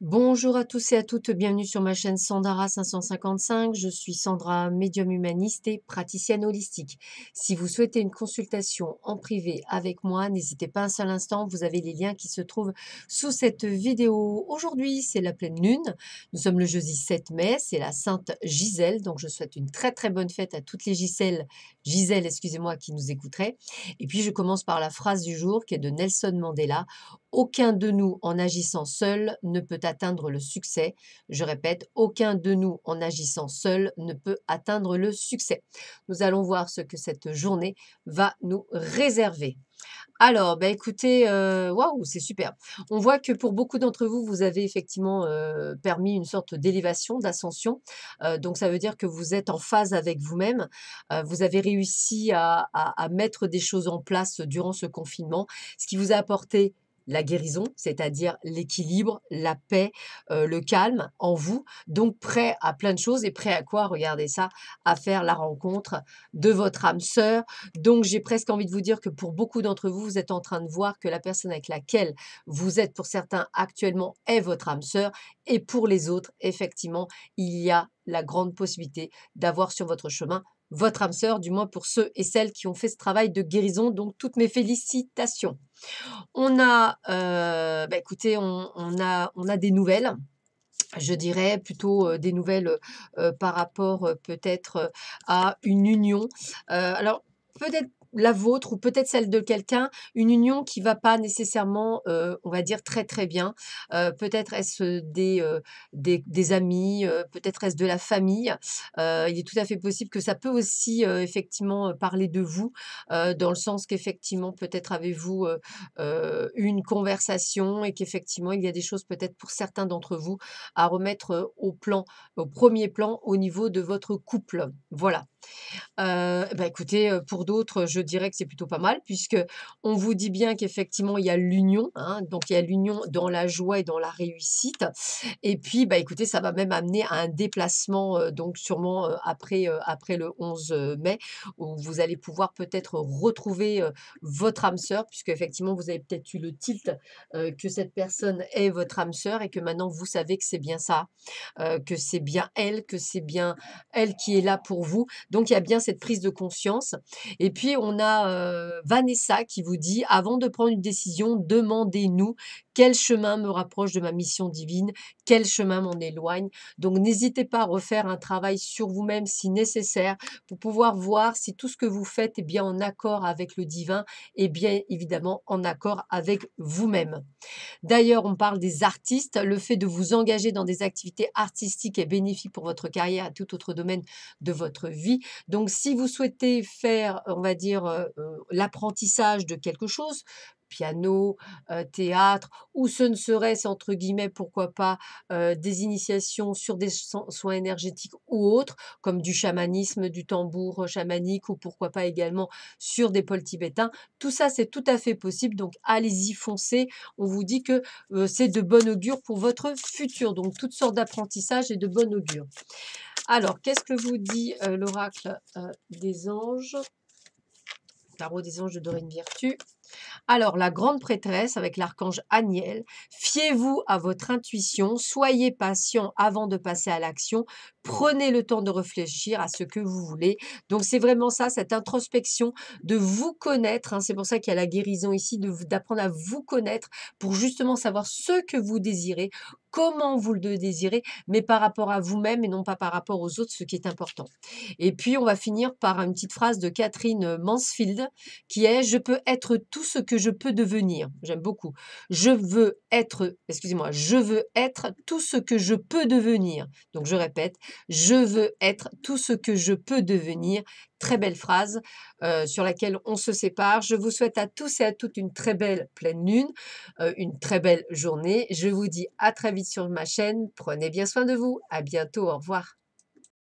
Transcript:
Bonjour à tous et à toutes, bienvenue sur ma chaîne Sandara 555. Je suis Sandra, médium humaniste et praticienne holistique. Si vous souhaitez une consultation en privé avec moi, n'hésitez pas un seul instant, vous avez les liens qui se trouvent sous cette vidéo. Aujourd'hui, c'est la pleine lune. Nous sommes le jeudi 7 mai, c'est la Sainte Gisèle, donc je souhaite une très très bonne fête à toutes les Gisèle, excusez-moi, qui nous écouteraient. Et puis je commence par la phrase du jour qui est de Nelson Mandela. Aucun de nous, en agissant seul, ne peut atteindre le succès. Je répète, aucun de nous, en agissant seul, ne peut atteindre le succès. Nous allons voir ce que cette journée va nous réserver. Alors, bah, écoutez, waouh, c'est super. On voit que pour beaucoup d'entre vous, vous avez effectivement, permis une sorte d'élévation, d'ascension. Donc ça veut dire que vous êtes en phase avec vous-même. Vous avez réussi à mettre des choses en place durant ce confinement, ce qui vous a apporté la guérison, c'est-à-dire l'équilibre, la paix, le calme en vous, donc prêt à plein de choses et prêt à quoi? Regardez ça, à faire la rencontre de votre âme sœur. Donc j'ai presque envie de vous dire que pour beaucoup d'entre vous, vous êtes en train de voir que la personne avec laquelle vous êtes pour certains actuellement est votre âme sœur et pour les autres, effectivement, il y a la grande possibilité d'avoir sur votre chemin votre âme sœur, du moins pour ceux et celles qui ont fait ce travail de guérison. Donc toutes mes félicitations. On a, bah, écoutez, on a des nouvelles. Je dirais plutôt, des nouvelles, par rapport, peut-être, à une union. Alors peut-être la vôtre ou peut-être celle de quelqu'un, une union qui va pas nécessairement, on va dire très, très bien. Peut-être est-ce des amis, peut-être est-ce de la famille. Il est tout à fait possible que ça peut aussi, effectivement, parler de vous, dans le sens qu'effectivement peut-être avez-vous, eu une conversation et qu'effectivement il y a des choses peut-être pour certains d'entre vous à remettre, au premier plan au niveau de votre couple. Voilà. Bah, écoutez, pour d'autres, je dirais que c'est plutôt pas mal puisque on vous dit bien qu'effectivement il y a l'union, hein, donc il y a l'union dans la joie et dans la réussite et puis, bah, écoutez, ça va même amener à un déplacement, donc sûrement, après le 11 mai où vous allez pouvoir peut-être retrouver, votre âme sœur puisqu'effectivement vous avez peut-être eu le tilt, que cette personne est votre âme sœur et que maintenant vous savez que c'est bien ça, que c'est bien elle, que c'est bien elle qui est là pour vous. Donc il y a bien cette prise de conscience et puis on a, Vanessa qui vous dit: «Avant de prendre une décision, demandez-nous: "Quel chemin me rapproche de ma mission divine? Quel chemin m'en éloigne?"» Donc n'hésitez pas à refaire un travail sur vous-même si nécessaire pour pouvoir voir si tout ce que vous faites est bien en accord avec le divin et bien évidemment en accord avec vous-même. D'ailleurs, on parle des artistes. Le fait de vous engager dans des activités artistiques est bénéfique pour votre carrière et tout autre domaine de votre vie. Donc, si vous souhaitez faire, on va dire, l'apprentissage de quelque chose, piano, théâtre, ou ce ne serait-ce entre guillemets, pourquoi pas, des initiations sur des soins énergétiques ou autres, comme du chamanisme, du tambour chamanique ou pourquoi pas également sur des pôles tibétains. Tout ça, c'est tout à fait possible, donc allez-y, foncez. On vous dit que, c'est de bon augure pour votre futur, donc toutes sortes d'apprentissages et de bon augure. Alors, qu'est-ce que vous dit, l'oracle, des anges? Tarot des anges de Dorine Virtue. Alors, la grande prêtresse avec l'archange Aniel, fiez-vous à votre intuition, soyez patient avant de passer à l'action, prenez le temps de réfléchir à ce que vous voulez. Donc, c'est vraiment ça, cette introspection, de vous connaître, hein, c'est pour ça qu'il y a la guérison ici, d'apprendre à vous connaître pour justement savoir ce que vous désirez, comment vous le désirez, mais par rapport à vous-même et non pas par rapport aux autres, ce qui est important. Et puis, on va finir par une petite phrase de Catherine Mansfield qui est: «Je peux être tout ce que je peux devenir». J'aime beaucoup. Je veux être tout ce que je peux devenir. Donc je répète: «Je veux être tout ce que je peux devenir». Très belle phrase, sur laquelle on se sépare. Je vous souhaite à tous et à toutes une très belle pleine lune, une très belle journée. Je vous dis à très vite sur ma chaîne. Prenez bien soin de vous. À bientôt. Au revoir.